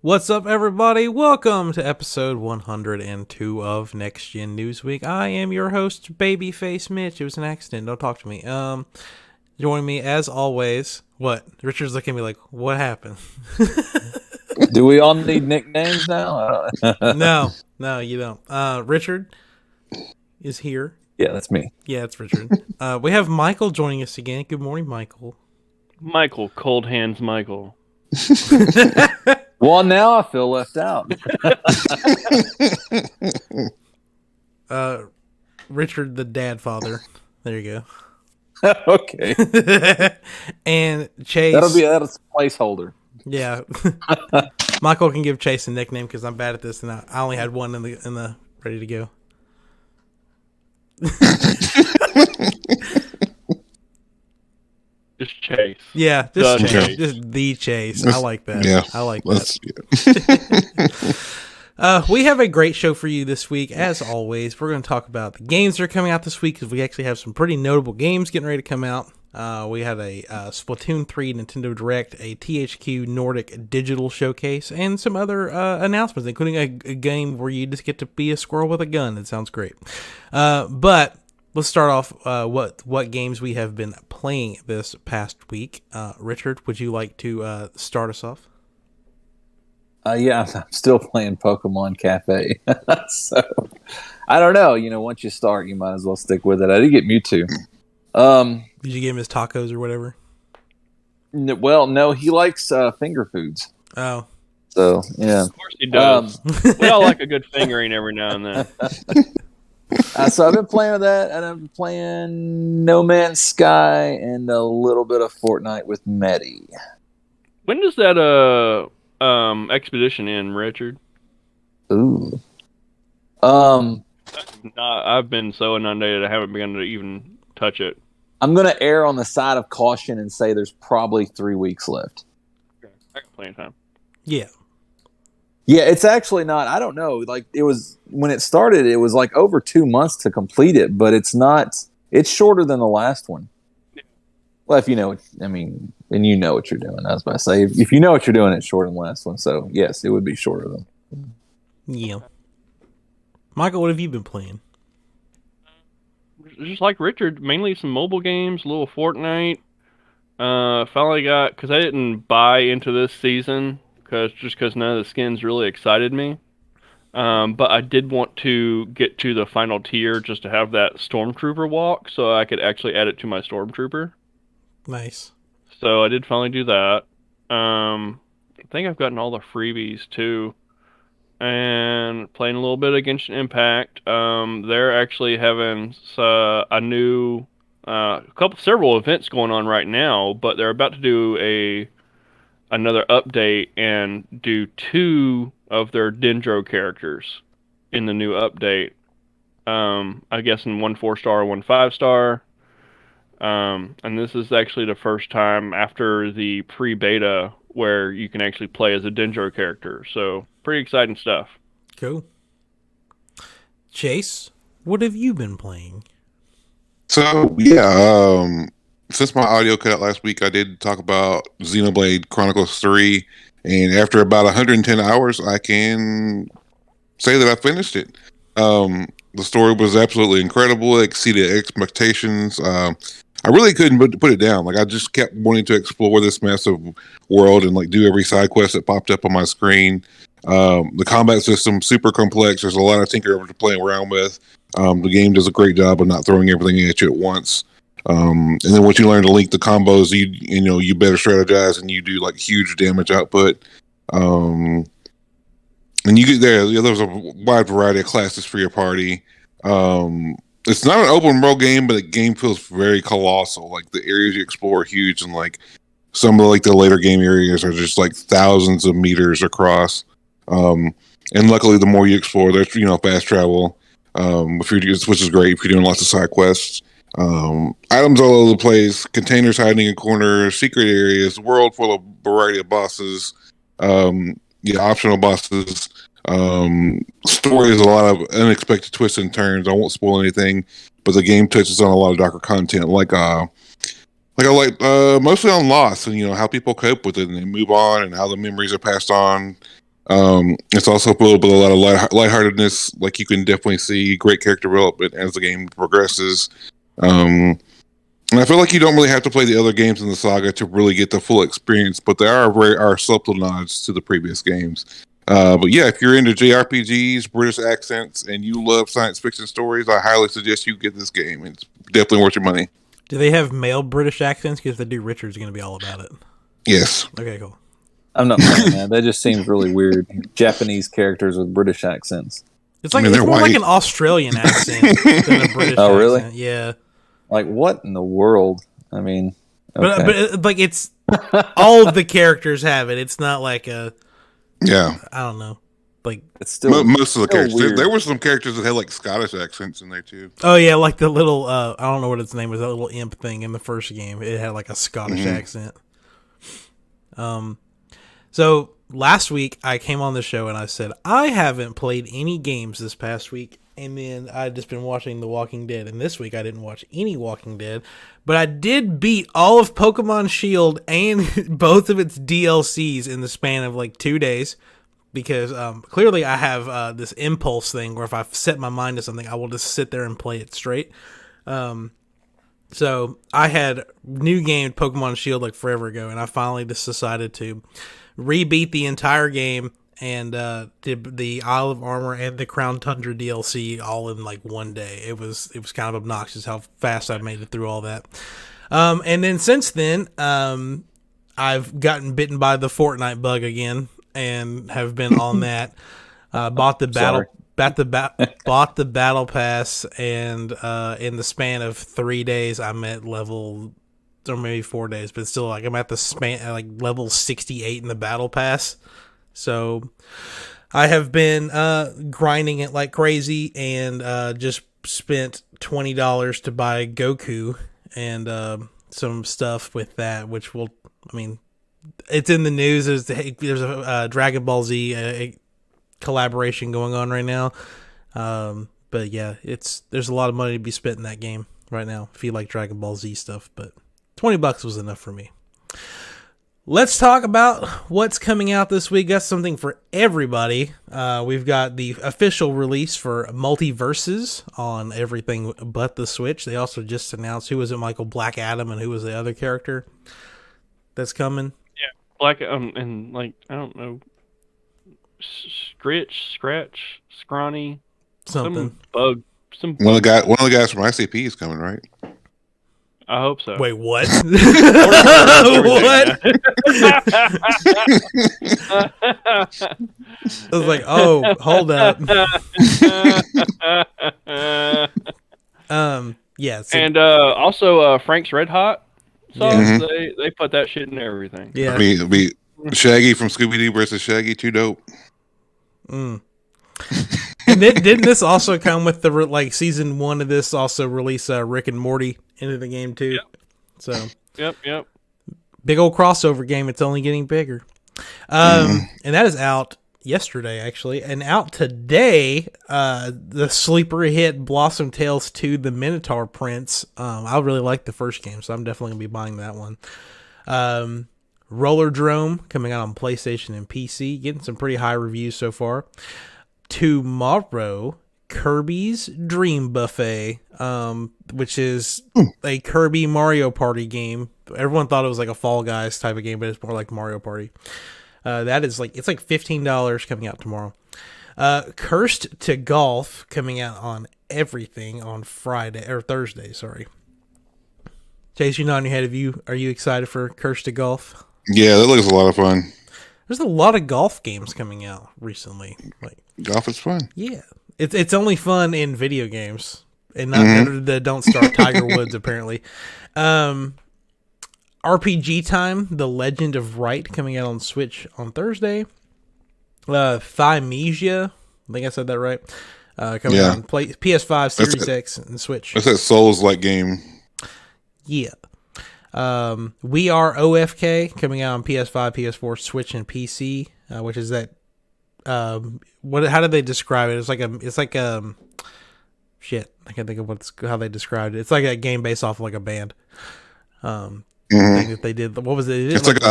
What's up, everybody? Welcome to episode 102 of Next Gen Newsweek. I am your host, Babyface Mitch. It was an accident. Don't talk to me. Joining me, as always, what? Richard's looking at me like, what happened? Do we all need nicknames now? No, you don't. Richard is here. Yeah, that's me. Yeah, it's Richard. We have Michael joining us again. Good morning, Michael. Michael, cold hands Michael. Well, now I feel left out. Richard, the dad father. There you go. Okay. And Chase. That's a placeholder. Yeah. Michael can give Chase a nickname because I'm bad at this, and I only had one in the ready to go. Just Chase. Yeah, just Chase. Chase. Just the Chase. I like that. Yeah, I like that. We have a great show for you this week. As always, we're going to talk about the games that are coming out this week because we actually have some pretty notable games getting ready to come out. We had a Splatoon 3 Nintendo Direct, a THQ Nordic Digital Showcase, and some other announcements, including a game where you just get to be a squirrel with a gun. It sounds great. But let's start off what games we have been playing this past week. Richard, would you like to start us off? Yeah, I'm still playing Pokemon Cafe. So, I don't know. Once you start, you might as well stick with it. I did get Mewtwo. Did you give him his tacos or whatever? Well, no, he likes finger foods. Oh. So, yeah. Of course he does. We all like a good fingering every now and then. So I've been playing with that, and I've been playing No Man's Sky and a little bit of Fortnite with Medi. When does that expedition end, Richard? Ooh. I've been so inundated I haven't begun to even touch it. I'm going to err on the side of caution and say there's probably 3 weeks left. Okay. I got plenty of time. Yeah. Yeah, it's actually not. I don't know. Like, it was when it started, it was like over 2 months to complete it, but it's not. It's shorter than the last one. Yeah. Well, if you know, and you know what you're doing. I was about to say, if you know what you're doing, it's shorter than the last one. So yes, it would be shorter than. Yeah. Michael, what have you been playing? Just like Richard, mainly some mobile games, a little Fortnite. Finally got, because I didn't buy into this season, because none of the skins really excited me. But I did want to get to the final tier just to have that Stormtrooper walk, so I could actually add it to my Stormtrooper. Nice. So I did finally do that. I think I've gotten all the freebies too. And playing a little bit of Genshin Impact. They're actually having several events going on right now, but they're about to do another update and do 2 of their Dendro characters in the new update. I guess in 1 4-star, 1 5-star. And this is actually the first time after the pre-beta where you can actually play as a Dendro character. So, pretty exciting stuff. Cool. Chase, what have you been playing? So, yeah, since my audio cut out last week, I did talk about Xenoblade Chronicles 3, and after about 110 hours, I can say that I finished it. The story was absolutely incredible. It exceeded expectations. I really couldn't put it down. Like, I just kept wanting to explore this massive world and, like, do every side quest that popped up on my screen. The combat system, super complex. There's a lot of tinkering to play around with. The game does a great job of not throwing everything at you at once. And then once you learn to link the combos, you better strategize and you do, like, huge damage output. And you get there's a wide variety of classes for your party. It's not an open world game, but the game feels very colossal. Like, the areas you explore are huge, and like some of the later game areas are just like thousands of meters across. And luckily, the more you explore, there's fast travel, which is great if you're doing lots of side quests. Items all over the place, containers hiding in corners, secret areas, world full of variety of bosses, optional bosses. Story is a lot of unexpected twists and turns. I won't spoil anything, but the game touches on a lot of darker content, like mostly on loss and how people cope with it and they move on and how the memories are passed on. It's also a little bit a lot of lightheartedness. Like you can definitely see great character development as the game progresses. And I feel like you don't really have to play the other games in the saga to really get the full experience, but there are subtle nods to the previous games. But yeah, if you're into JRPGs, British accents, and you love science fiction stories, I highly suggest you get this game. It's definitely worth your money. Do they have male British accents? Because if they do, Richard's going to be all about it. Yes. Okay, cool. I'm not playing that. That just seems really weird. Japanese characters with British accents. It's like it's more like an Australian accent than a British Oh, really? accent. Yeah. Like, what in the world? I mean, okay. But like it's all of the characters have it. It's not like a Yeah. I don't know. Like it's still most of the characters. weird. There were some characters that had like Scottish accents in there too. oh yeah, like the little I don't know what its name was. That little imp thing in the first game. It had like a Scottish accent. So last week I came on the show and I said I haven't played any games this past week, and then I'd just been watching The Walking Dead. And this week I didn't watch any Walking Dead, but I did beat all of Pokemon Shield and both of its DLCs in the span of like 2 days. Because clearly I have this impulse thing where if I set my mind to something, I will just sit there and play it straight. So I had new gamed Pokemon Shield like forever ago, and I finally just decided to rebeat the entire game and did the Isle of Armor and the Crown Tundra DLC all in like 1 day. It was kind of obnoxious how fast I made it through all that. And then since then, I've gotten bitten by the Fortnite bug again and have been on that. Bought the battle pass, and in the span of 3 days, I'm at level, or maybe 4 days, but still, like I'm at the span like level 68 in the battle pass. So I have been grinding it like crazy, and just spent $20 to buy Goku and some stuff with that, which will, I mean, it's in the news. There's a Dragon Ball Z collaboration going on right now. But yeah, there's a lot of money to be spent in that game right now if you like Dragon Ball Z stuff, but $20 was enough for me. Let's talk about what's coming out this week. Got something for everybody. We've got the official release for Multiverses on everything but the Switch. They also just announced who was it, Michael, Black Adam, and who was the other character that's coming. Yeah, Black and like I don't know, Scratch, Scrawny, Something. some bug, some. One of the guys from ICP is coming, right? I hope so. Wait, what? What? I was like, oh, hold up. Yeah. So, and also Frank's Red Hot songs. Yeah. They put that shit in everything. yeah. I mean, it'll be Shaggy from Scooby Doo versus Shaggy. Too dope. And didn't this also come with the season 1 of this also release Rick and Morty into the game too? Yep. So Yep. big old crossover game. It's only getting bigger. And that is out yesterday actually, and out today. The sleeper hit Blossom Tales 2: The Minotaur Prince. I really like the first game, so I'm definitely gonna be buying that one. Roller Drome coming out on PlayStation and PC, getting some pretty high reviews so far. Tomorrow, Kirby's Dream Buffet, which is a Kirby Mario Party game. Everyone thought it was like a Fall Guys type of game, but it's more like Mario Party. That is it's like $15 coming out tomorrow. Cursed to Golf coming out on everything on Friday or Thursday. Sorry, Chase, you're nodding your head. Are you excited for Cursed to Golf? Yeah, that looks a lot of fun. There's a lot of golf games coming out recently. Like Golf is fun. yeah, it's only fun in video games, and not that don't start Tiger Woods apparently. RPG Time: The Legend of Wright coming out on Switch on Thursday. Thymesia, I think I said that right. Coming out on PS5, Series X, and Switch. That's that Souls-like game. Yeah. We Are OFK coming out on PS5, PS4, Switch, and PC, which is that. How did they describe it? It's like shit. I can't think of how they described it. It's like a game based off of like a band. Thing that they did. What was it? It's like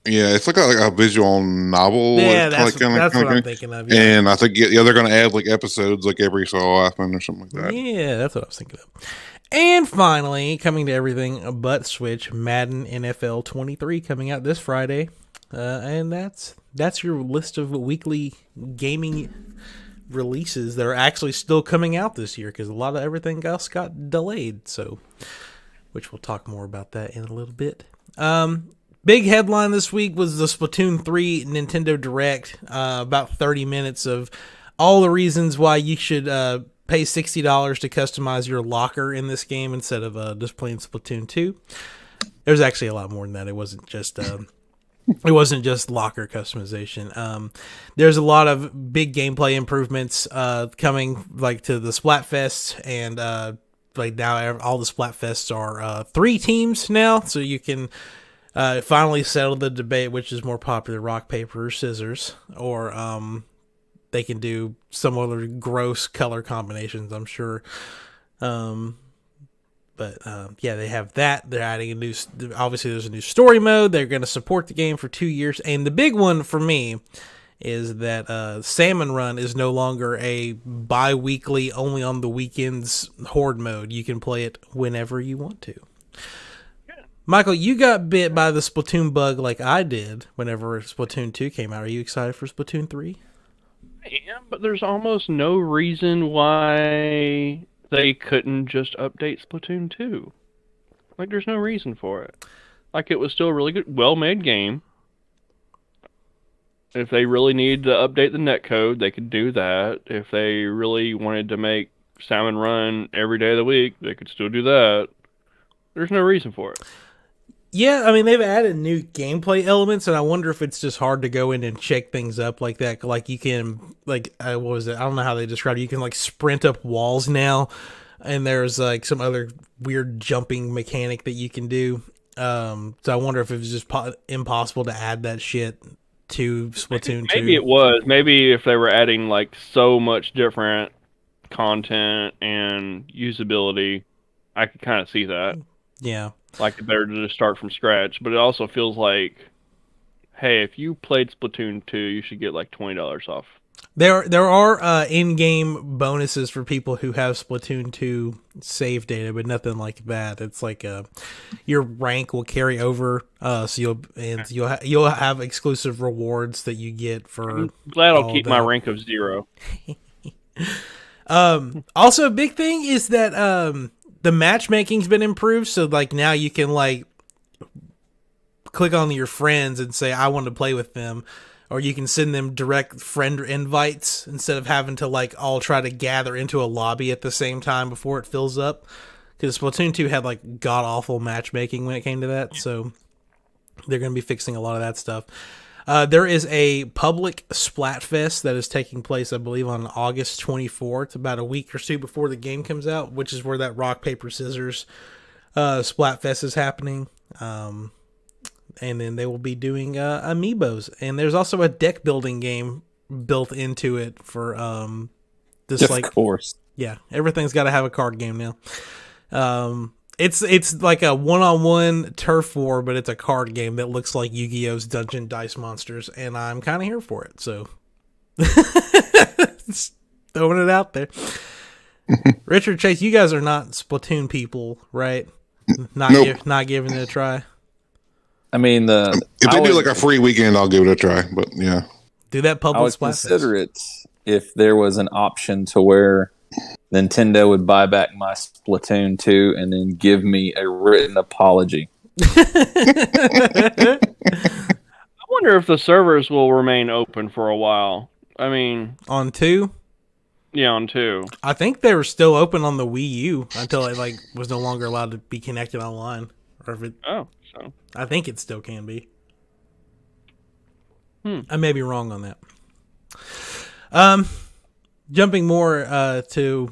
Yeah, it's like a visual novel. Yeah, It's that's what I'm game. thinking of. Yeah. And I think they're going to add like episodes like every so often or something like that. Yeah, that's what I was thinking of. And finally, coming to everything but Switch, Madden NFL 23 coming out this Friday. And that's your list of weekly gaming releases that are actually still coming out this year, because a lot of everything else got delayed. So, which we'll talk more about that in a little bit. Big headline this week was the Splatoon 3 Nintendo Direct. About 30 minutes of all the reasons why you should pay $60 to customize your locker in this game instead of just playing Splatoon 2. There's actually a lot more than that. It wasn't just locker customization. There's a lot of big gameplay improvements coming, like to the Splatfest, and like now all the Splatfests are 3 teams now, so you can finally settle the debate which is more popular, rock, paper, or scissors, or they can do some other gross color combinations, I'm sure. But yeah, they have that. They're adding obviously there's a new story mode. They're going to support the game for 2 years. And the big one for me is that Salmon Run is no longer a bi-weekly, only on the weekends horde mode. You can play it whenever you want to. Michael, you got bit by the Splatoon bug like I did whenever Splatoon 2 came out. Are you excited for Splatoon 3? I am, but there's almost no reason why they couldn't just update Splatoon 2. Like, there's no reason for it. Like, it was still a really good, well-made game. If they really needed to update the netcode, they could do that. If they really wanted to make Salmon Run every day of the week, they could still do that. There's no reason for it. Yeah, I mean, they've added new gameplay elements, and I wonder if it's just hard to go in and shake things up like that. Like, you can, like, what was it? I don't know how they described it. You can, like, sprint up walls now, and there's, like, some other weird jumping mechanic that you can do. So I wonder if it was just impossible to add that shit to Splatoon 2. Maybe it was. Maybe if they were adding, like, so much different content and usability, I could kind of see that. Yeah. Like, it's better to just start from scratch. But it also feels like, hey, if you played Splatoon 2, you should get like $20 off. There are in-game bonuses for people who have Splatoon 2 save data, but nothing like that. It's like your rank will carry over, so you'll have exclusive rewards that you get for. I'm glad I'll keep my rank of 0. Also, a big thing is that the matchmaking's been improved, so like now you can like click on your friends and say I want to play with them, or you can send them direct friend invites instead of having to like all try to gather into a lobby at the same time before it fills up. Because Splatoon 2 had like god awful matchmaking when it came to that, so they're going to be fixing a lot of that stuff. There is a public Splatfest that is taking place, I believe, on August 24th, about a week or two before the game comes out, which is where that rock, paper, scissors Splatfest is happening. And then they will be doing amiibos. And there's also a deck building game built into it for this. Of course. Yeah, everything's got to have a card game now. It's like a one-on-one turf war, but it's a card game that looks like Yu-Gi-Oh's Dungeon Dice Monsters, and I'm kind of here for it, so just throwing it out there. Richard, Chase, you guys are not Splatoon people, right? Not giving it a try. I mean, if they do like a free weekend, I'll give it a try, but yeah. Do that public I would consider it if there was an option to where Nintendo would buy back my Splatoon 2 and then give me a written apology. I wonder if the servers will remain open for a while. I mean, on 2? Yeah, on 2. I think they were still open on the Wii U until it like was no longer allowed to be connected online. Or if it, so I think it still can be. I may be wrong on that. Jumping more to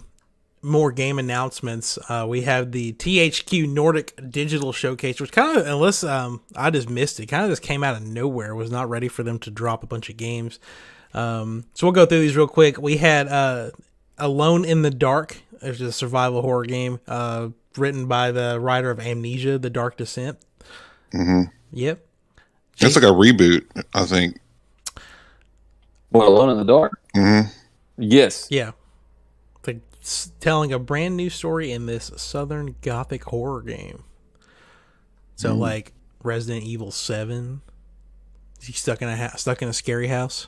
more game announcements, we have the THQ Nordic Digital Showcase, which kind of, unless I just missed it, kind of just came out of nowhere. Was not ready for them to drop a bunch of games. So we'll go through these real quick. We had Alone in the Dark, which is a survival horror game written by the writer of Amnesia: The Dark Descent. Mm-hmm. Yep. It's like a reboot, I think. What, Alone in the Dark? Mm-hmm. Yes. Yeah. It's like telling a brand new story in this Southern Gothic horror game. So, like Resident Evil 7. Is he stuck in a scary house?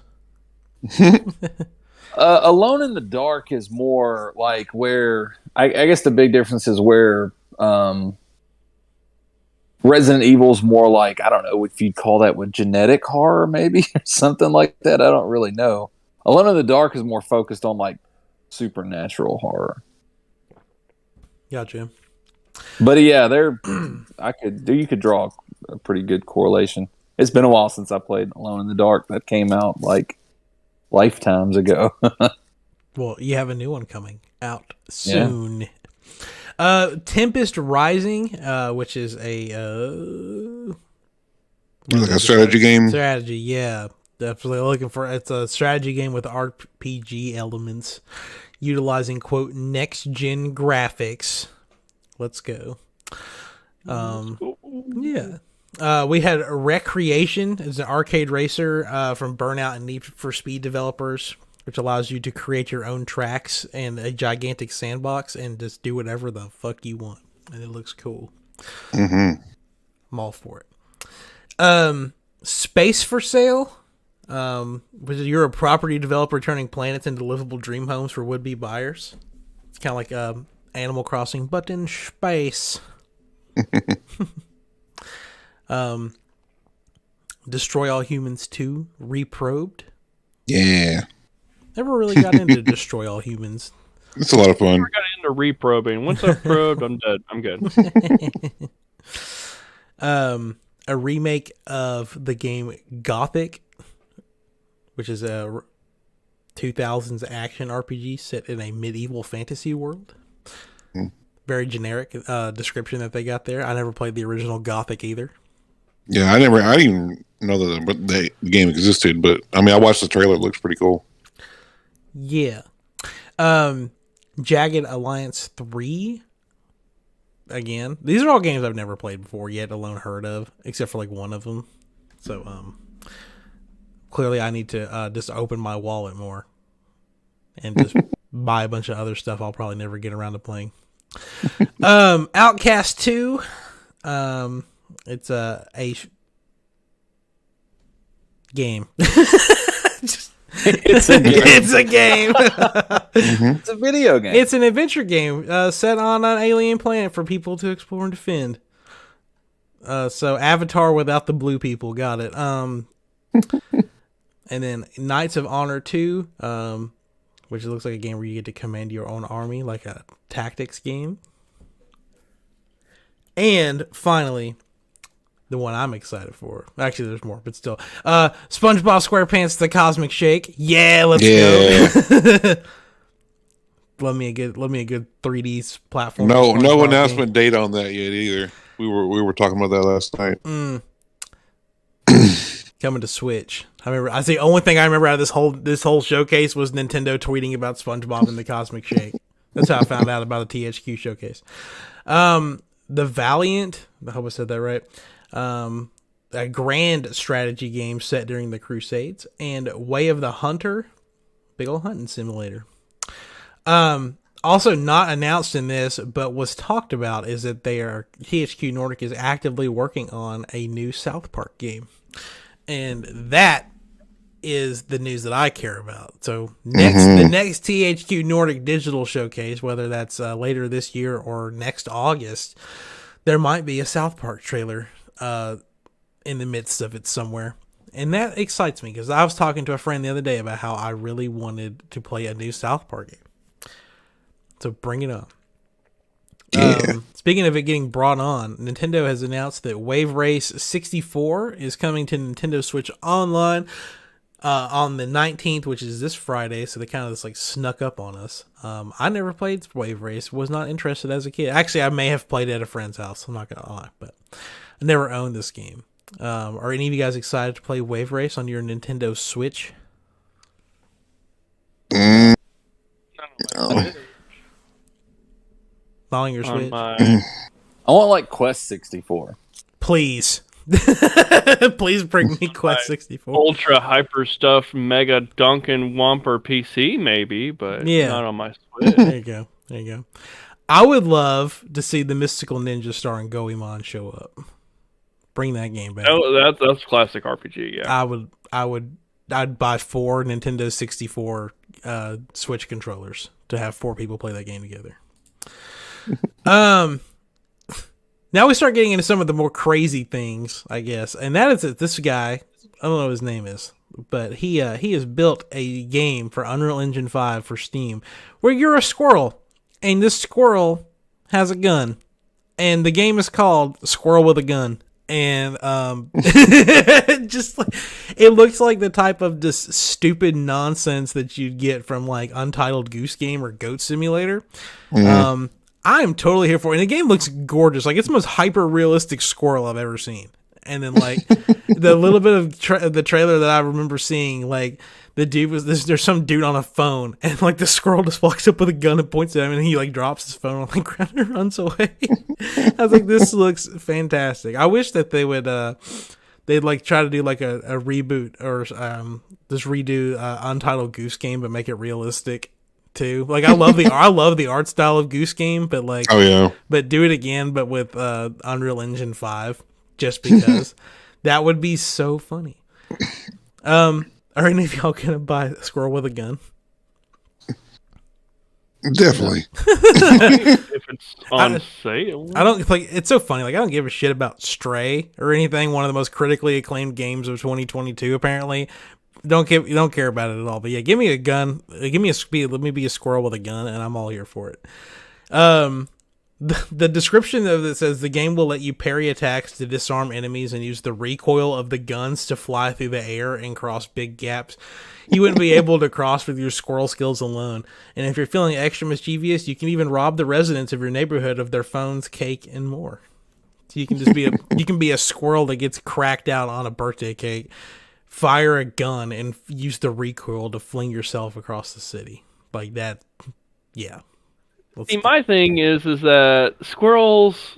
Alone in the Dark is more like where I guess the big difference is where Resident Evil's more like, I don't know if you'd call that with genetic horror, maybe or something like that. I don't really know. Alone in the Dark is more focused on like supernatural horror. Gotcha. But yeah, you could draw a pretty good correlation. It's been a while since I played Alone in the Dark. That came out like lifetimes ago. Well, you have a new one coming out soon. Yeah. Tempest Rising, which is like a strategy game. Strategy, yeah. Definitely looking for. It's a strategy game with RPG elements, utilizing quote next gen graphics. Let's go. Yeah. We had Recreation. It's an arcade racer from Burnout and Need for Speed developers, which allows you to create your own tracks and a gigantic sandbox and just do whatever the fuck you want. And it looks cool. Mm-hmm. I'm all for it. Space for Sale, which is you're a property developer turning planets into livable dream homes for would-be buyers. It's kind of like Animal Crossing, but in space. Destroy All Humans 2, Reprobed. Yeah. Never really got into Destroy All Humans. It's a lot of fun. Never got into reprobing. Once I've probed, I'm dead. I'm good. A remake of the game Gothic, which is a 2000s action RPG set in a medieval fantasy world. Very generic description that they got there. I never played the original Gothic either. Yeah, I didn't even know that the game existed, but I mean, I watched the trailer. It looks pretty cool. Yeah. Jagged Alliance 3. Again, these are all games I've never played before, yet alone heard of, except for like one of them. So, clearly I need to just open my wallet more and just buy a bunch of other stuff I'll probably never get around to playing. Outcast 2. It's a game. It's a game. It's a game. It's a video game. It's an adventure game set on an alien planet for people to explore and defend. So Avatar without the blue people. Got it. And then Knights of Honor 2, which looks like a game where you get to command your own army, like a tactics game. And finally, the one I'm excited for. Actually, there's more, but still. SpongeBob SquarePants The Cosmic Shake. Yeah, let's go. Love me a good 3D platform. No announcement date on that yet either. We were talking about that last night. Coming to Switch. I the only thing I remember out of this whole showcase was Nintendo tweeting about SpongeBob and the Cosmic Shake. That's how I found out about the THQ showcase. The Valiant, I hope I said that right. A grand strategy game set during the Crusades, and Way of the Hunter, big old hunting simulator. Also not announced in this, but was talked about, is that THQ Nordic is actively working on a new South Park game. And that is the news that I care about. So the next THQ Nordic Digital Showcase, whether that's later this year or next August, there might be a South Park trailer in the midst of it somewhere. And that excites me, because I was talking to a friend the other day about how I really wanted to play a new South Park game. So bring it on. Yeah. Speaking of it getting brought on, Nintendo has announced that Wave Race 64 is coming to Nintendo Switch Online on the 19th, which is this Friday. So they kind of just like snuck up on us. I never played Wave Race, was not interested as a kid. Actually, I may have played it at a friend's house. I'm not going to lie, but I never owned this game. Are any of you guys excited to play Wave Race on your Nintendo Switch? No. Not on your Switch? I want like Quest 64. Please. Please bring me Quest 64. Ultra hyper stuffed Mega Dunkin' Whomper PC, maybe, but not on my Switch. There you go. I would love to see the Mystical Ninja starring Goemon show up. Bring that game back. Oh, that's classic RPG. Yeah, I'd buy 4 Nintendo 64 Switch controllers to have 4 people play that game together. Now we start getting into some of the more crazy things, I guess, and that is that this guy, I don't know what his name is, but he has built a game for Unreal Engine 5 for Steam where you're a squirrel, and this squirrel has a gun, and the game is called Squirrel with a Gun. And just like it looks like the type of just stupid nonsense that you'd get from like Untitled Goose Game or Goat Simulator. Mm-hmm. I'm totally here for it. And the game looks gorgeous. Like it's the most hyper realistic squirrel I've ever seen. And then like the little bit of the trailer that I remember seeing, like the dude there's some dude on a phone, and like the squirrel just walks up with a gun and points at him, and he like drops his phone on the ground and runs away. I was like, this looks fantastic. I wish that they would they'd like try to do like a reboot or just redo Untitled Goose Game, but make it realistic too. Like I love the art style of Goose Game, but like but do it again, but with Unreal Engine 5, just because that would be so funny. Are any of y'all gonna buy a Squirrel with a Gun? Definitely. If it's on sale. I don't like. It's so funny. Like I don't give a shit about Stray or anything. One of the most critically acclaimed games of 2022. Apparently, don't care about it at all. But yeah, give me a gun. Give me a speed. Let me be a squirrel with a gun, and I'm all here for it. The description of it says the game will let you parry attacks to disarm enemies and use the recoil of the guns to fly through the air and cross big gaps you wouldn't be able to cross with your squirrel skills alone. And if you're feeling extra mischievous, you can even rob the residents of your neighborhood of their phones, cake, and more. So you can just be a squirrel that gets cracked out on a birthday cake, fire a gun, and use the recoil to fling yourself across the city. Like that, yeah. See, my thing is that squirrels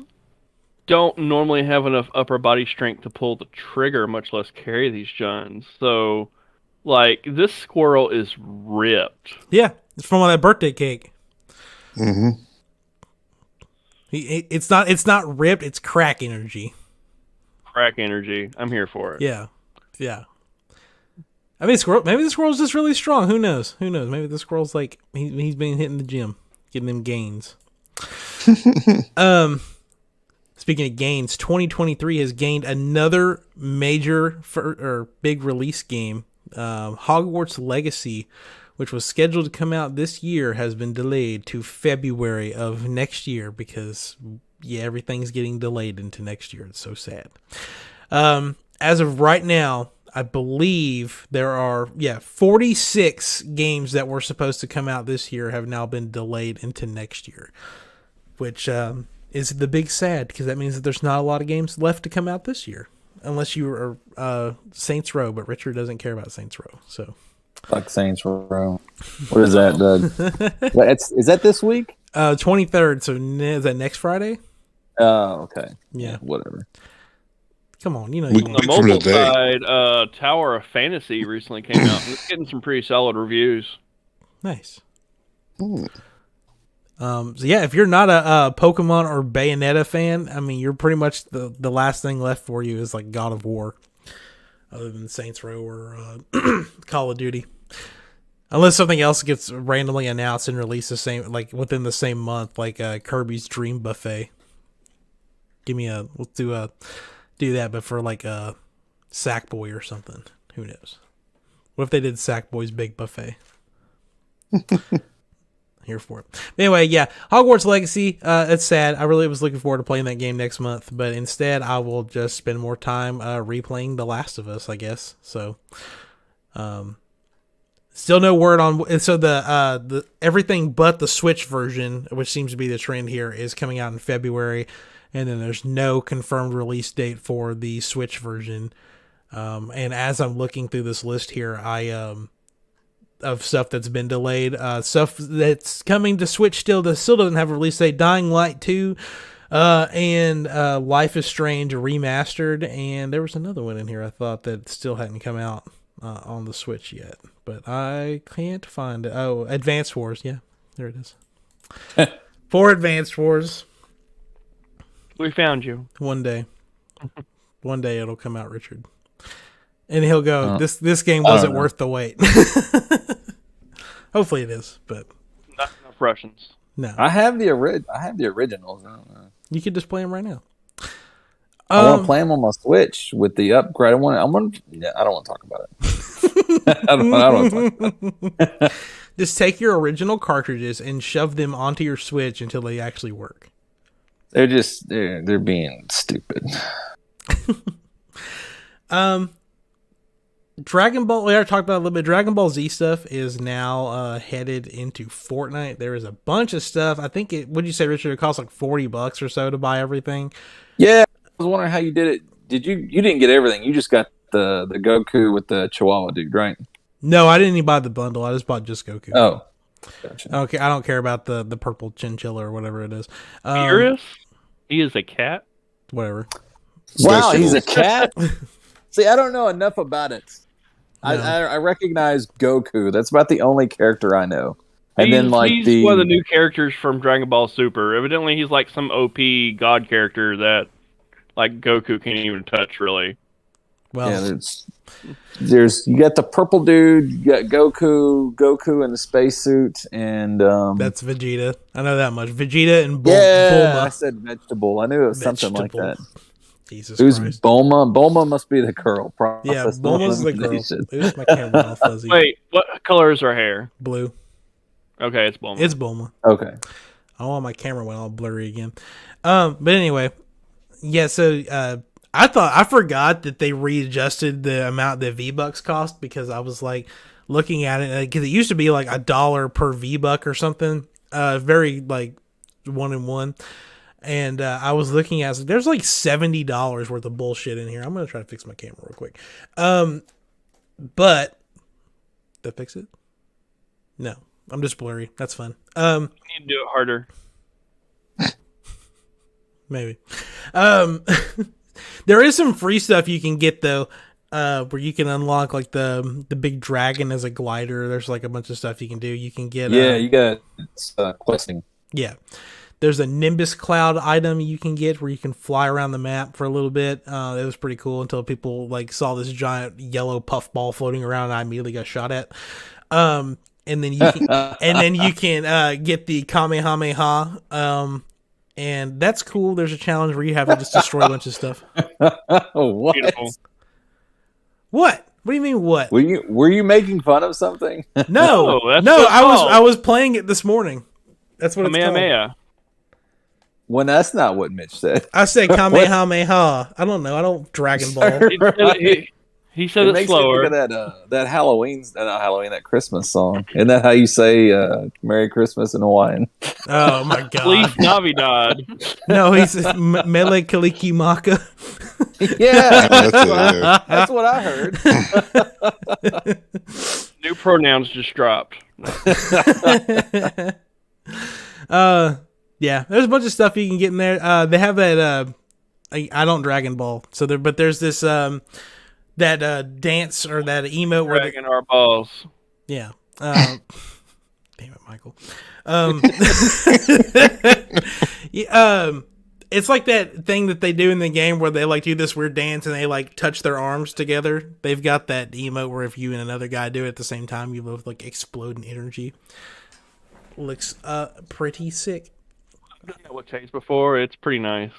don't normally have enough upper body strength to pull the trigger, much less carry these guns. So, like, this squirrel is ripped. Yeah, it's from that birthday cake. Mm-hmm. It's not ripped. It's crack energy. Crack energy. I'm here for it. Yeah. I mean, maybe the squirrel's just really strong. Who knows? Maybe the squirrel's like he's been hitting the gym. Getting them gains. Speaking of gains, 2023 has gained another major or big release game. Hogwarts Legacy, which was scheduled to come out this year, has been delayed to February of next year because, everything's getting delayed into next year. It's so sad. As of right now, I believe there are 46 games that were supposed to come out this year have now been delayed into next year, which is the big sad because that means that there's not a lot of games left to come out this year unless you are Saints Row, but Richard doesn't care about Saints Row. So fuck Saints Row. What is that, Doug? Is that this week? 23rd. So is that next Friday? Oh, okay. Yeah, whatever. Come on, On the mobile side, Tower of Fantasy recently came out. It's getting some pretty solid reviews. Nice. So if you're not a Pokemon or Bayonetta fan, I mean, you're pretty much the last thing left for you is like God of War, other than Saints Row or Call of Duty. Unless something else gets randomly announced and released within the same month, like Kirby's Dream Buffet. Let's do that, but for like a Sackboy or something. Who knows? What if they did Sackboy's Big Buffet? Here for it. But anyway, Hogwarts Legacy. It's sad. I really was looking forward to playing that game next month, but instead I will just spend more time replaying The Last of Us, I guess. So, still no word on. And so the everything but the Switch version, which seems to be the trend here, is coming out in February. And then there's no confirmed release date for the Switch version. And as I'm looking through this list here, of stuff that's been delayed, stuff that's coming to Switch still doesn't have a release date. Dying Light 2 And Life is Strange remastered, and there was another one in here I thought that still hadn't come out on the Switch yet, but I can't find it. Oh, Advanced Wars, yeah, there it is. For Advanced Wars. We found you. One day it'll come out, Richard, and he'll go, "This game wasn't worth the wait." Hopefully it is, but not enough Russians. No, I have the originals. I don't know. You can just play them right now. I want to play them on my Switch with the upgrade. I don't want to talk about it. I don't want to talk about it. Just take your original cartridges and shove them onto your Switch until they actually work. They're being stupid. Dragon Ball, we already talked about it a little bit. Dragon Ball Z stuff is now headed into Fortnite. There is a bunch of stuff. I think what'd you say, Richard? It costs like $40 or so to buy everything. Yeah, I was wondering how you did it. You didn't get everything? You just got the Goku with the Chihuahua dude, right? No, I didn't even buy the bundle. I just bought just Goku. Oh, gotcha. Okay, I don't care about the purple chinchilla or whatever it is. Furious? He is a cat? Whatever. Wow, he's a cat? See, I don't know enough about it. No. I recognize Goku. That's about the only character I know. And he's one one of the new characters from Dragon Ball Super. Evidently, he's like some OP god character that like Goku can't even touch, really. Well, yeah, there's you got the purple dude, you got Goku in the spacesuit, and that's Vegeta. I know that much. Vegeta and Bulma. I said vegetable. I knew it was something like that. Jesus Who's Christ. Bulma? Bulma must be the girl. Yeah, Bulma's the girl. Oops, my camera all fuzzy. Wait, what color is her hair? Blue. Okay, it's Bulma. It's Bulma. Okay. I want my camera went all blurry again. But anyway, yeah. So I forgot that they readjusted the amount that V-Bucks cost because I was like looking at it because it used to be like $1 per V-Buck or something. Very like 1-in-1. And I was looking at it, there's like $70 worth of bullshit in here. I'm going to try to fix my camera real quick. But, did I fix it? No, I'm just blurry. That's fun. You need to do it harder. Maybe. There is some free stuff you can get, though, where you can unlock like the big dragon as a glider. There's like a bunch of stuff you can do. You can get... you got questing. Yeah. There's a Nimbus Cloud item you can get where you can fly around the map for a little bit. It was pretty cool until people like saw this giant yellow puffball floating around and I immediately got shot at. And then you can get the Kamehameha. And that's cool. There's a challenge where you have to just destroy a bunch of stuff. What? Beautiful. What? What do you mean what? Were you making fun of something? No. I was playing it this morning. That's what it's called. When that's not what Mitch said. I said Kamehameha. I don't know. I don't Dragon Ball. He said it slower. Look at that Halloween, not Halloween, that Christmas song. Isn't that how you say Merry Christmas in Hawaiian? Oh my God. Feliz Navidad. No, he says Mele Kaliki Maka. Yeah, that's what I heard. New pronouns just dropped. Yeah, there's a bunch of stuff you can get in there. They have that. I don't Dragon Ball, but there's this that dance or that emote where dragging our balls. Yeah. Damn it, Michael. It's like that thing that they do in the game where they like do this weird dance and they like touch their arms together. They've got that emote where if you and another guy do it at the same time, you both like explode in energy. Looks pretty sick. I've done that with Chase before. It's pretty nice.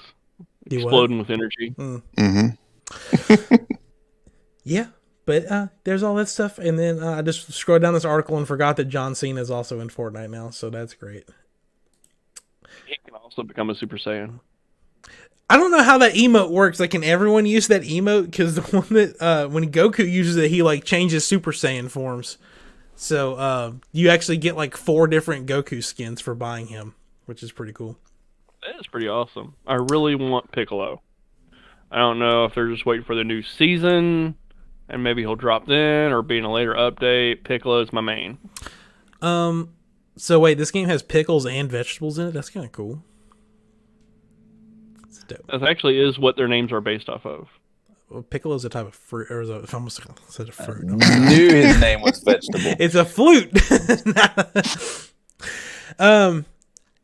Exploding with energy. Mm-hmm. Yeah, but there's all that stuff. And then I just scrolled down this article and forgot that John Cena is also in Fortnite now. So that's great. He can also become a Super Saiyan. I don't know how that emote works. Like, can everyone use that emote? Because the one that when Goku uses it, he like changes Super Saiyan forms. So you actually get like 4 different Goku skins for buying him, which is pretty cool. That is pretty awesome. I really want Piccolo. I don't know if they're just waiting for the new season, and maybe he'll drop then, or be in a later update. Piccolo's my main. So wait, this game has pickles and vegetables in it? That's kind of cool. dope. That actually is what their names are based off of. Well, pickle is a type of fruit, or is almost said a fruit. Knew his name was vegetable. It's a flute.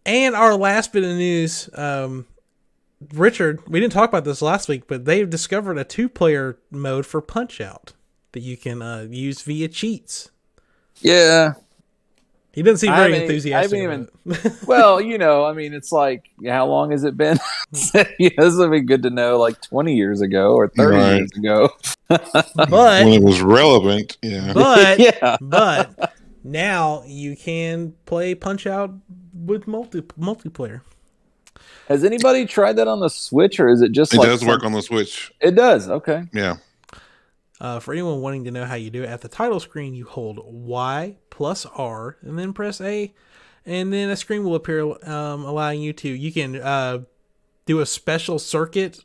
And our last bit of news, Richard, we didn't talk about this last week, but they've discovered a 2-player mode for Punch-Out that you can use via cheats. Yeah. He doesn't seem very enthusiastic. Well, I mean, it's like, how long has it been? This would be good to know, like 20 years ago or 30 years ago. But when it was relevant, yeah. But now you can play Punch-Out with multiplayer. Has anybody tried that on the Switch, or is it just it does work on the Switch? It does. Okay. Yeah. For anyone wanting to know how you do it, at the title screen, you hold Y plus R and then press A, and then a screen will appear allowing you can do a special circuit,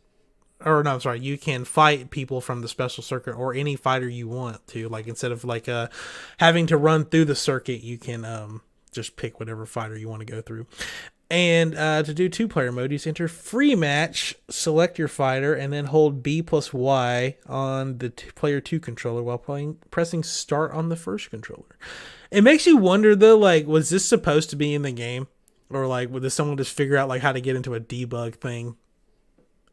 or no, I'm sorry, you can fight people from the special circuit or any fighter you want to. Like, instead of like having to run through the circuit, you can just pick whatever fighter you want to go through. And to do 2-player mode, you enter free match, select your fighter, and then hold B plus Y on the player 2 controller while pressing start on the first controller. It makes you wonder, though, like, was this supposed to be in the game? Or, like, did someone just figure out, like, how to get into a debug thing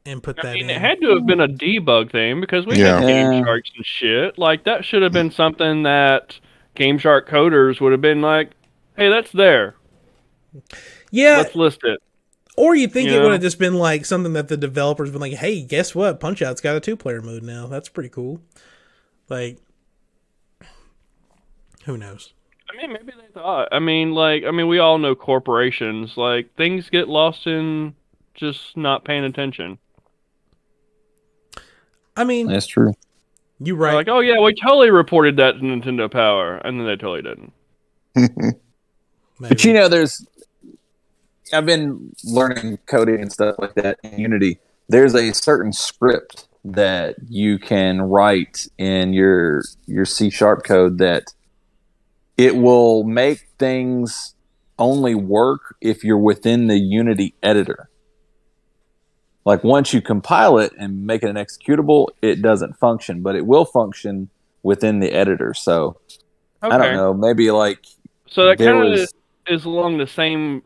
and put that in? It had to have been a debug thing, because we had Game Sharks and shit. Like, that should have been something that Game Shark coders would have been like, hey, that's there. Yeah. Let's list it. Or you think it would have just been like something that the developers been like, hey, guess what? Punch-Out's got a 2-player mode now. That's pretty cool. Like, who knows? I mean, maybe they thought. We all know corporations. Like, things get lost in just not paying attention. I mean, that's true. You're right. They're like, oh yeah, we totally reported that to Nintendo Power, and then they totally didn't. But I've been learning coding and stuff like that in Unity. There's a certain script that you can write in your C# code that it will make things only work if you're within the Unity editor. Like, once you compile it and make it an executable, it doesn't function, but it will function within the editor. So I don't know, maybe like, so that kind of is along the same,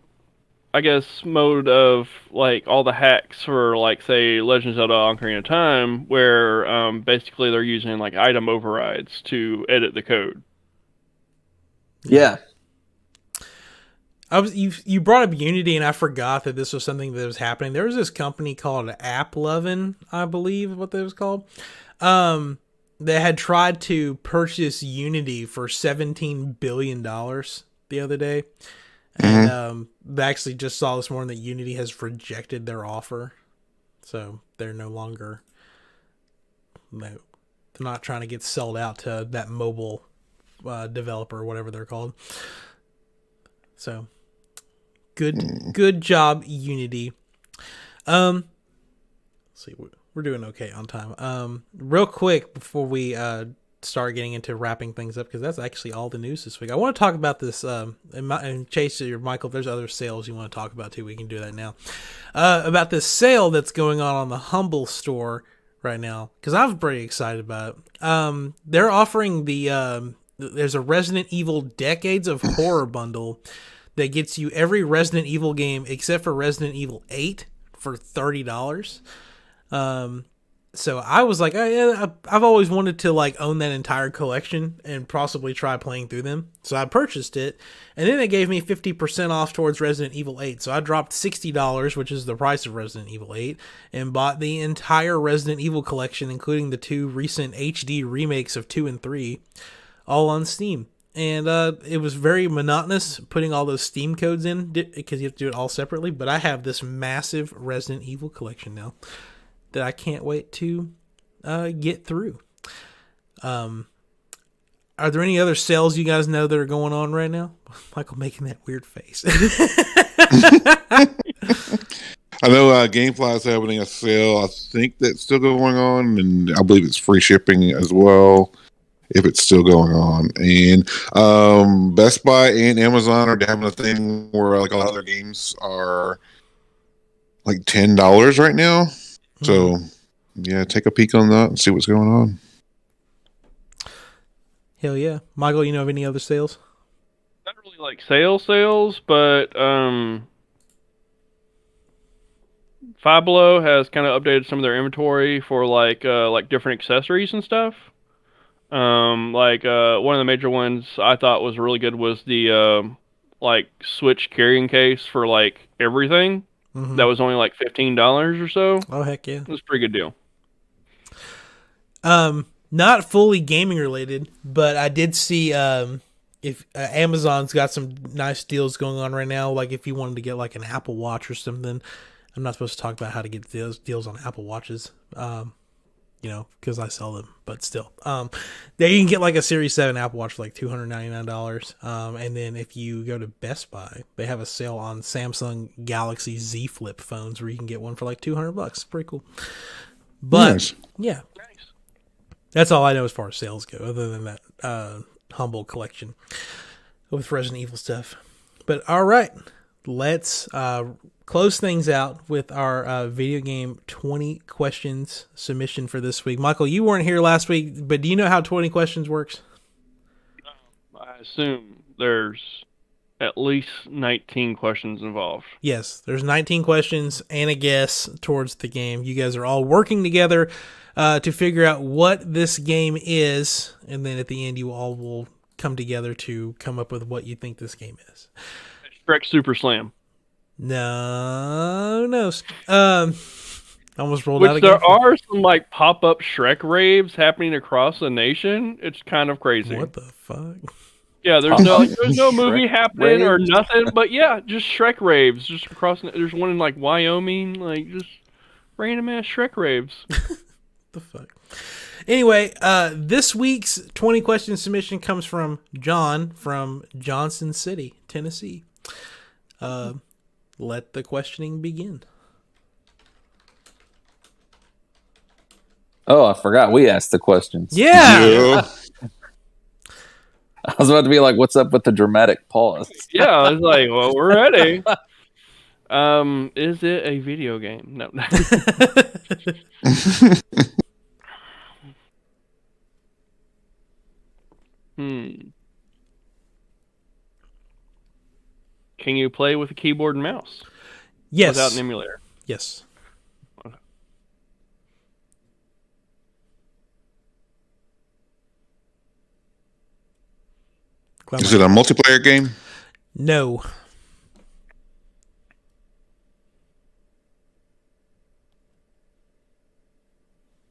I guess, mode of like all the hacks for, like, say, Legend of Zelda: Ocarina of Time, where basically they're using like item overrides to edit the code. Yeah. You brought up Unity, and I forgot that this was something that was happening. There was this company called AppLovin, I believe, what that was called. That had tried to purchase Unity for $17 billion the other day. And they actually just saw this morning that Unity has rejected their offer. So they're no longer... they're not trying to get sold out to that mobile developer, whatever they're called. So, good job, Unity. Let's see, we're doing okay on time. Real quick before we start getting into wrapping things up, because that's actually all the news this week. I want to talk about this, and Chase or Michael, if there's other sales you want to talk about too, we can do that now. About this sale that's going on the Humble store right now, because I'm pretty excited about it. They're offering there's a Resident Evil Decades of Horror bundle that gets you every Resident Evil game except for Resident Evil 8 for $30. So I was like, I've always wanted to like own that entire collection and possibly try playing through them. So I purchased it, and then it gave me 50% off towards Resident Evil 8. So I dropped $60, which is the price of Resident Evil 8, and bought the entire Resident Evil collection, including the 2 recent HD remakes of 2 and 3, all on Steam. And it was very monotonous putting all those Steam codes in, because you have to do it all separately. But I have this massive Resident Evil collection now that I can't wait to get through. Are there any other sales you guys know that are going on right now? Michael making that weird face. I know Gamefly is having a sale. I think that's still going on, and I believe it's free shipping as well, if it's still going on. And Best Buy and Amazon are having a thing where like a lot of their games are like $10 right now. Mm-hmm. So yeah, take a peek on that and see what's going on. Hell yeah. Michael, you know of any other sales? Not really like sales, but Five Below has kind of updated some of their inventory for like different accessories and stuff. One of the major ones I thought was really good was the like Switch carrying case for like everything. Mm-hmm. That was only like $15 or so. Oh heck yeah. It was a pretty good deal. Not fully gaming related, but I did see if Amazon's got some nice deals going on right now. Like if you wanted to get like an Apple Watch or something, I'm not supposed to talk about how to get those deals on Apple Watches, because I sell them. But still, there you can get like a Series 7 Apple Watch for like $299. And then if you go to Best Buy, they have a sale on Samsung Galaxy Z Flip phones where you can get one for like $200. Pretty cool. But Nice. yeah. That's all I know as far as sales go, other than that humble collection with Resident Evil stuff. But all right, let's close things out with our video game 20 questions submission for this week. Michael, you weren't here last week, but do you know how 20 questions works? I assume there's at least 19 questions involved. Yes, there's 19 questions and a guess towards the game. You guys are all working together to figure out what this game is, and then at the end you all will come together to come up with what you think this game is. Shrek Super Slam. No. Almost rolled Which out again. there are some like pop-up Shrek raves happening across the nation. It's kind of crazy. What the fuck? Yeah, there's no movie Shrek happening or raves? nothing, but yeah, just Shrek raves just across. There's one in like Wyoming, like just random ass Shrek raves. The fuck. Anyway, this week's 20 question submission comes from John from Johnson City, Tennessee. Let the questioning begin. Oh, I forgot we asked the questions. Yeah. I was about to be like, what's up with the dramatic pause? Yeah, I was like, well, we're ready. Is it a video game? No. Can you play with a keyboard and mouse? Yes. Without an emulator? Yes. Is it a multiplayer game? No.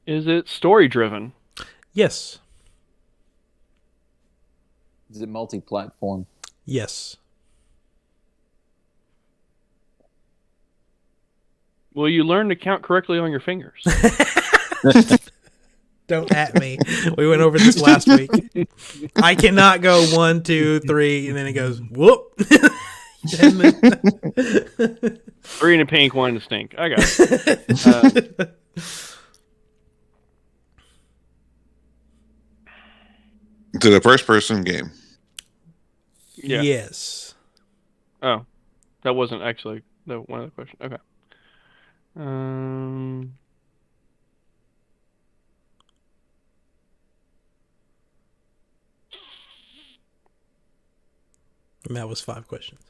Is it story driven? Yes. Is it multi-platform? Yes. Will you learn to count correctly on your fingers? Don't at me. We went over this last week. I cannot go 1, 2, 3, and then it goes whoop. And then... 3 in a pink, 1 in a stink. I got it. Is it a first-person game? Yeah. Yes. Oh, that wasn't actually one of the questions. Okay. And that was 5 questions.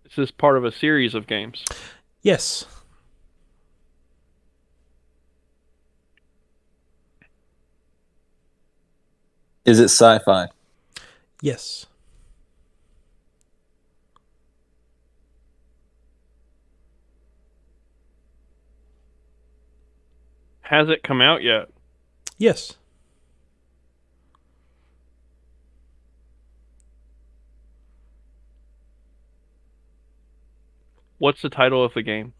This is part of a series of games. Yes. Is it sci-fi? Yes. Has it come out yet? Yes. What's the title of the game?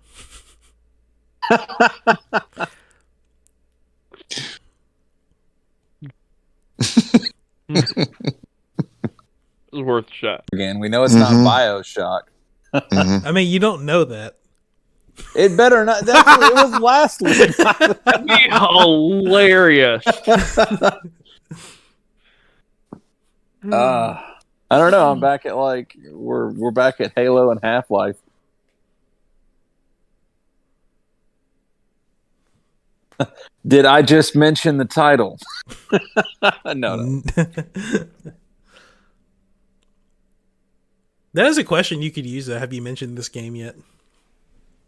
It was worth a shot. Again, we know it's not BioShock. I mean, you don't know that. It better not. That's what it was last week. That'd be hilarious. I don't know. I'm back at we're back at Halo and Half-Life. Did I just mention the title? No. That is a question you could use. Have you mentioned this game yet?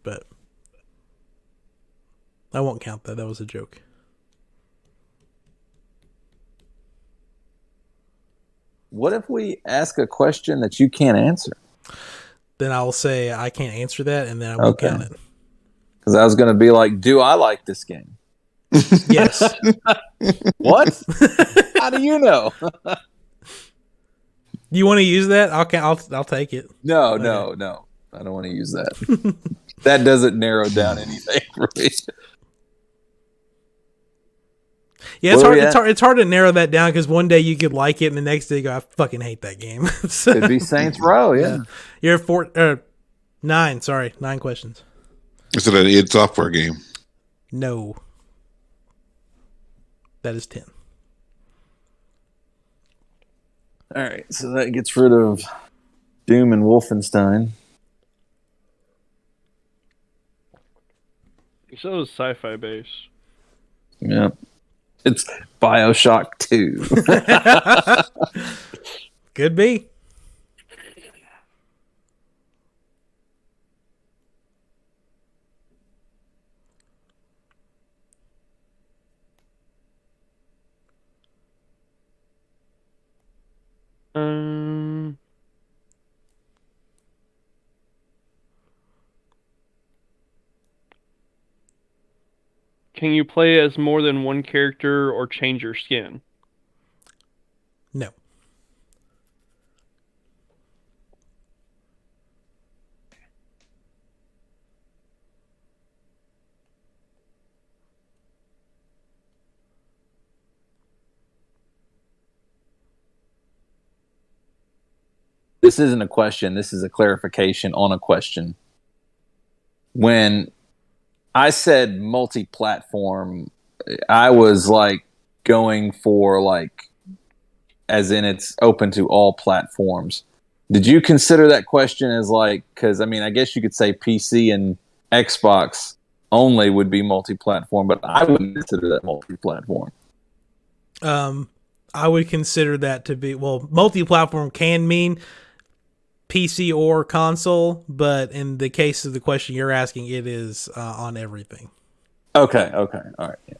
But I won't count that. That was a joke. What if we ask a question that you can't answer? Then I'll say I can't answer that, and then I won't count it. Because I was going to be like, do I like this game? Yes. What? How do you know? You want to use that? I'll take it. No. I don't want to use that. That doesn't narrow down anything for me. Yeah, it's hard to narrow that down because one day you could like it and the next day you go, I fucking hate that game. So, it'd be Saints Row, yeah. You're at 9 questions. Is it an id Software game? No. That is 10. All right, so that gets rid of Doom and Wolfenstein. So it's sci-fi based. Yeah. It's BioShock 2. Could be. Can you play as more than one character or change your skin? No. This isn't a question. This is a clarification on a question. When I said multi-platform, I was like going for like, as in it's open to all platforms. Did you consider that question as like, because I mean, I guess you could say PC and Xbox only would be multi-platform, but I wouldn't consider that multi-platform. I would consider that to be, well, multi-platform can mean PC or console, but in the case of the question you're asking, it is on everything. Okay, all right, yeah.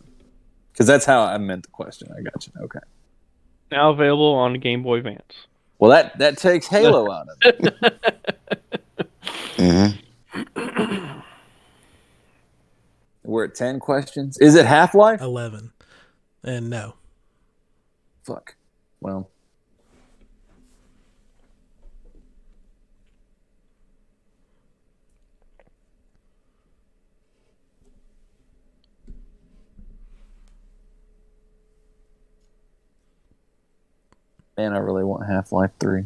Because that's how I meant the question. I got you. Okay. Now available on Game Boy Advance. Well, that takes Halo out of it. Mm-hmm. We're at 10 questions. Is it Half-Life? 11. And no. Fuck. Well. Man, I really want Half-Life 3.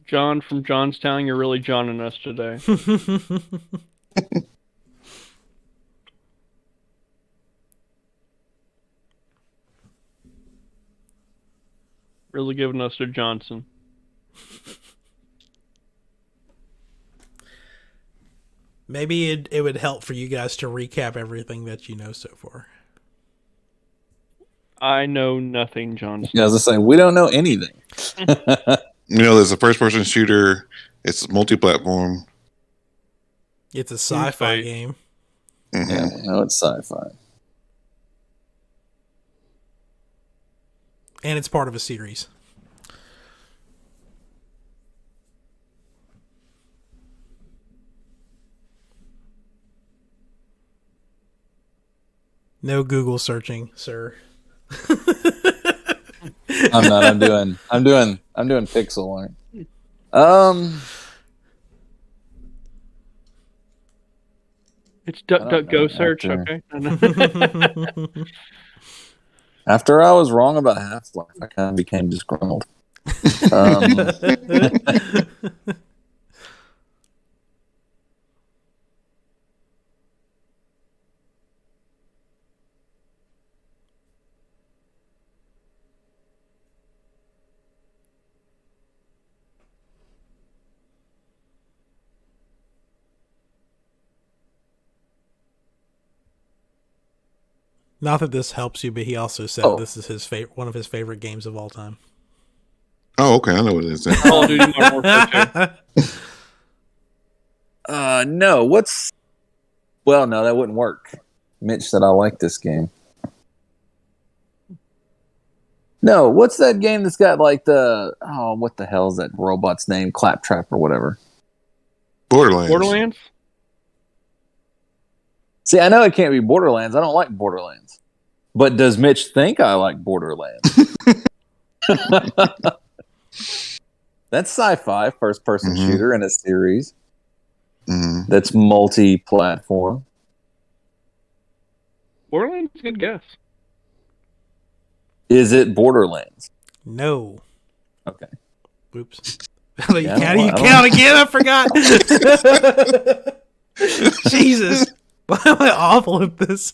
John from Johnstown, you're really Johning us today. Really giving us to Johnson. Maybe it would help for you guys to recap everything that you know so far. I know nothing, Johnson. Yeah, I was just saying, we don't know anything. You know, there's a first-person shooter. It's multi-platform. It's a sci-fi game. Mm-hmm. Yeah, no, it's sci-fi. And it's part of a series. No Google searching, sir. I'm not. I'm doing pixel art. It's DuckDuckGo search, okay? After I was wrong about Half-Life, I kind of became disgruntled. Um, Not that this helps you, but he also said this is his one of his favorite games of all time. Oh, okay. I know what it is then. Call of Duty Modern Warfare 2. no. Well, no, that wouldn't work. Mitch said I like this game. No, what's that game that's got like what the hell is that robot's name? Claptrap or whatever. Borderlands? See, I know it can't be Borderlands. I don't like Borderlands. But does Mitch think I like Borderlands? That's sci-fi, first-person shooter in a series. That's multi-platform. Borderlands is a good guess. Is it Borderlands? No. Okay. Oops. How do you count again? I forgot. Jesus. Why am I awful at this?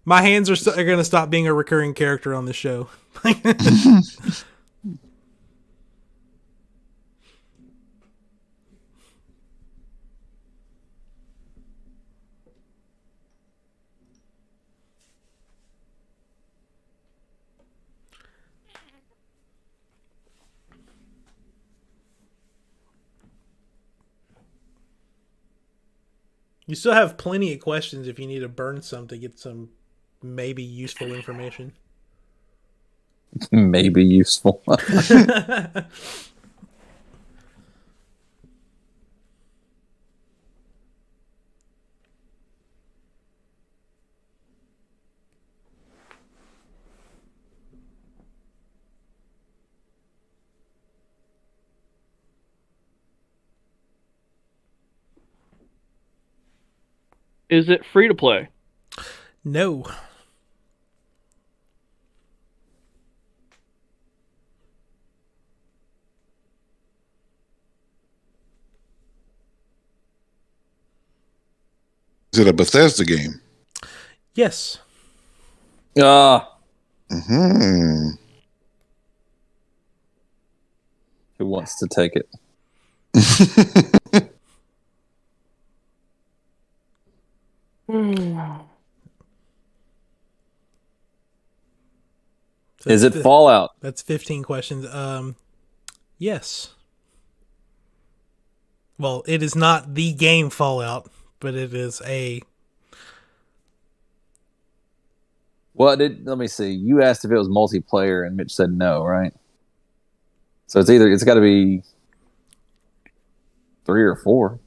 My hands are going to stop being a recurring character on the show. You still have plenty of questions if you need to burn some to get some maybe useful information. Maybe useful. Is it free to play? No. Is it a Bethesda game? Yes. Who wants to take it? Is it Fallout? That's 15 questions. Yes. Well, it is not the game Fallout, but it is a... Well, let me see. You asked if it was multiplayer, and Mitch said no, right? So it's got to be 3 or 4.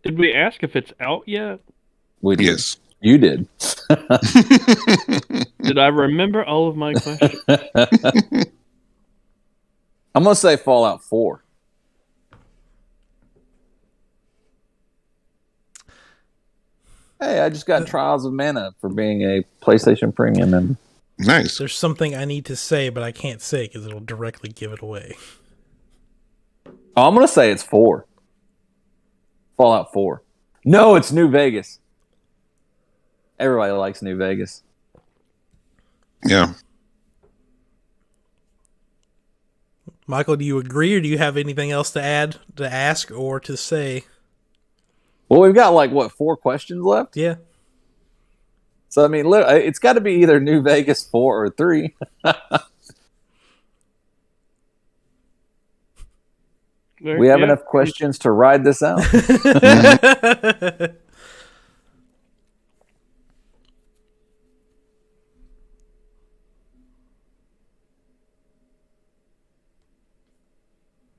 Did we ask if it's out yet? We did. Yes. You did. Did I remember all of my questions? I'm going to say Fallout 4. Hey, I just got Trials of Mana for being a PlayStation Premium member. Nice. There's something I need to say, but I can't say because it'll directly give it away. Oh, I'm going to say it's 4. Fallout 4. No, it's New Vegas. Everybody likes New Vegas. Yeah. Michael, do you agree, or do you have anything else to add, to ask, or to say? Well, we've got 4 questions left? Yeah. So, I mean, it's got to be either New Vegas 4 or 3. We have enough questions to ride this out.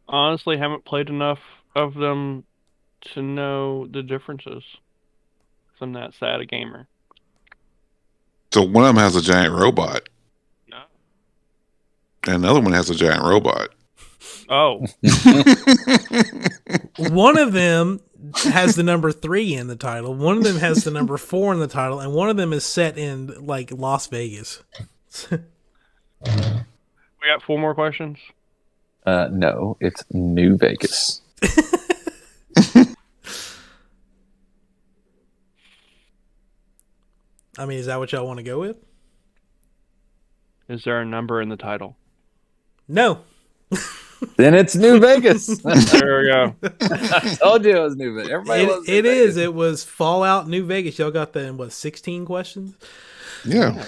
Honestly, haven't played enough of them to know the differences. I'm that sad a gamer. So one of them has a giant robot. No. And another one has a giant robot. Oh. One of them has the number 3 in the title. One of them has the number 4 in the title, and one of them is set in like Las Vegas. We got 4 more questions. No, it's New Vegas. I mean, is that what y'all want to go with? Is there a number in the title? No. Then it's New Vegas. There we go. I told you it was New Vegas. Everybody loves New It Vegas. is. It was Fallout New Vegas. Y'all got the, 16 questions? Yeah.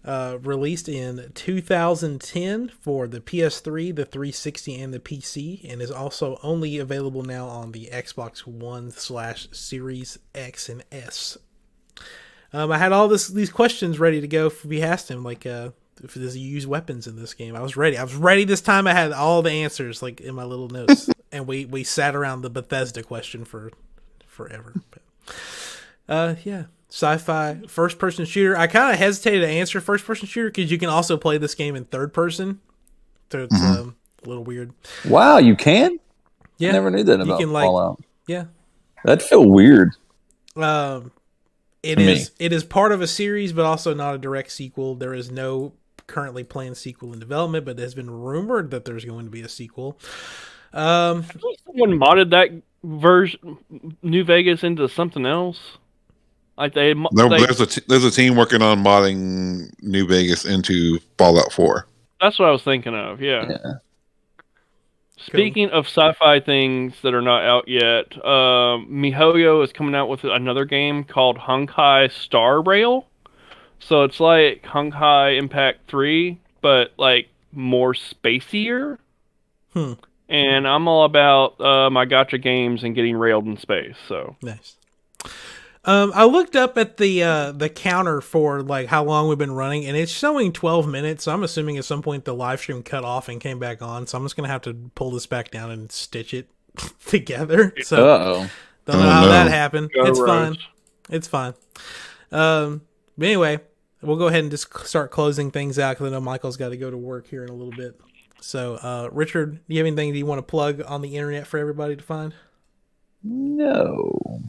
Released in 2010 for the PS3, the 360, and the PC, and is also only available now on the Xbox One/Series X and S. I had all these questions ready to go if we asked him, like, if does he use weapons in this game. I was ready. This time. I had all the answers, like, in my little notes. And we sat around the Bethesda question for forever. But, yeah. Sci-fi first-person shooter. I kind of hesitated to answer first-person shooter because you can also play this game in third person. So it's a little weird. Wow, you can? Yeah. I never knew that about Fallout. Yeah. That'd feel weird. It is part of a series, but also not a direct sequel. There is no currently planned sequel in development, but it has been rumored that there's going to be a sequel. Someone modded that version, New Vegas, into something else. Like There's a team working on modding New Vegas into Fallout 4. That's what I was thinking of. Yeah. Speaking of sci-fi things that are not out yet, MiHoYo is coming out with another game called Honkai Star Rail. So it's like Honkai Impact 3, but like more spacier. And I'm all about my gacha games and getting railed in space. So nice. I looked up at the counter for like how long we've been running, and it's showing 12 minutes. So I'm assuming at some point the live stream cut off and came back on. So I'm just gonna have to pull this back down and stitch it together. So don't know how that happened. It's fine. It's fine. But anyway, we'll go ahead and just start closing things out because I know Michael's got to go to work here in a little bit. So, Richard, do you have anything that you want to plug on the internet for everybody to find? No.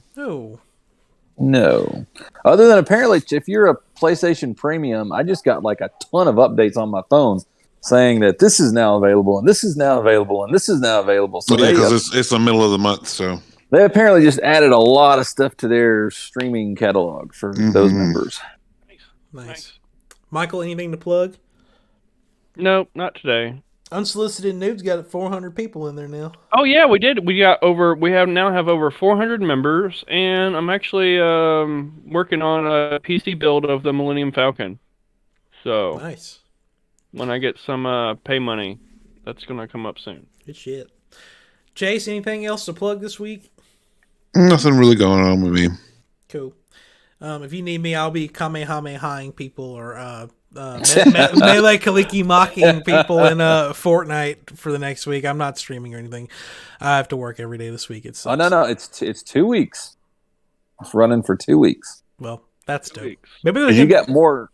Other than apparently, if you're a PlayStation Premium, I just got like a ton of updates on my phone saying that this is now available, and this is now available, and this is now available. So because it's the middle of the month, so they apparently just added a lot of stuff to their streaming catalog for those members. Nice. Michael, anything to plug? No, not today. Unsolicited Nudes got 400 people in there now. Oh yeah, we did. We have over 400 members, and I'm actually working on a PC build of the Millennium Falcon. So nice. When I get some pay money, that's gonna come up soon. Good shit. Chase, anything else to plug this week? Nothing really going on with me. Cool. If you need me, I'll be Kamehamehaing people or Melee Kaliki mocking people in Fortnite for the next week. I'm not streaming or anything. I have to work every day this week. It sucks. Oh no, it's 2 weeks. It's running for 2 weeks. Well, that's dope. Maybe you got more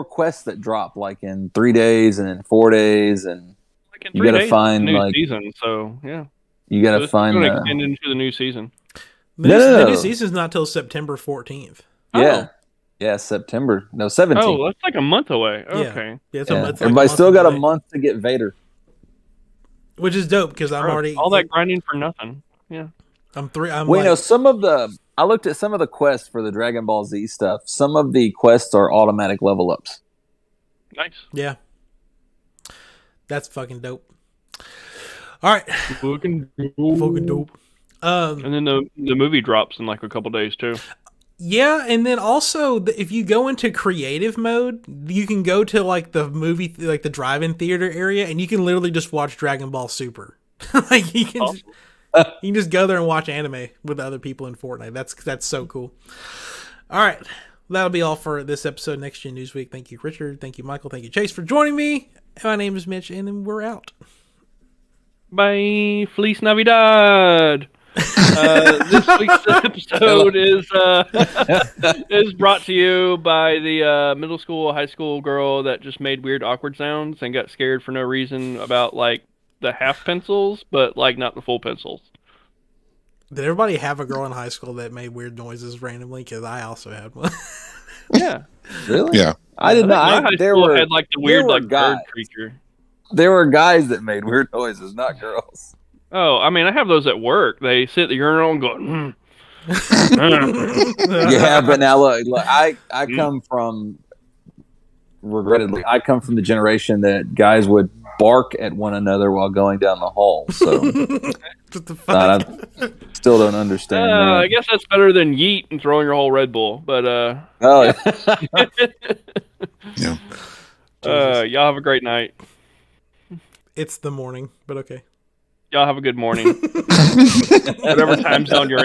quests that drop like in 3 days and in 4 days, and like in you got to find new like season. So yeah, you got to find extend into the new season. The new season's not till September 14th. Yeah. Yeah, September. No, 17th. Oh, that's like a month away. Okay. Yeah, it's everybody still got a month to get Vader. Which is dope because I'm already all that grinding for nothing. Yeah. I looked at some of the quests for the Dragon Ball Z stuff. Some of the quests are automatic level ups. Nice. Yeah. That's fucking dope. All right. Fucking dope. And then the movie drops in like a couple days too. Yeah, and then also if you go into creative mode, you can go to like the movie, like the drive-in theater area, and you can literally just watch Dragon Ball Super. Like you can just go there and watch anime with other people in Fortnite. That's so cool. All right, that'll be all for this episode of Next Gen Newsweek. Thank you, Richard. Thank you, Michael. Thank you, Chase, for joining me. My name is Mitch, and then we're out. Bye. Feliz Navidad. This week's episode is brought to you by the middle school, high school girl that just made weird, awkward sounds and got scared for no reason about like the half pencils, but like not the full pencils. Did everybody have a girl in high school that made weird noises randomly? Because I also had one. Yeah. Really? Yeah. I did not. My high There school were had like the there weird were like guys. bird creature. There were guys that made weird noises, not girls. Oh, I mean, I have those at work. They sit at the urinal and go. Yeah, but now look, I come from, regrettably, I come from the generation that guys would bark at one another while going down the hall. So What the fuck? I still don't understand I that. guess that's better than yeet and throwing your whole Red Bull. But Oh, Yeah. y'all have a great night. It's the morning, but okay. Y'all have a good morning. Whatever time zone you're in.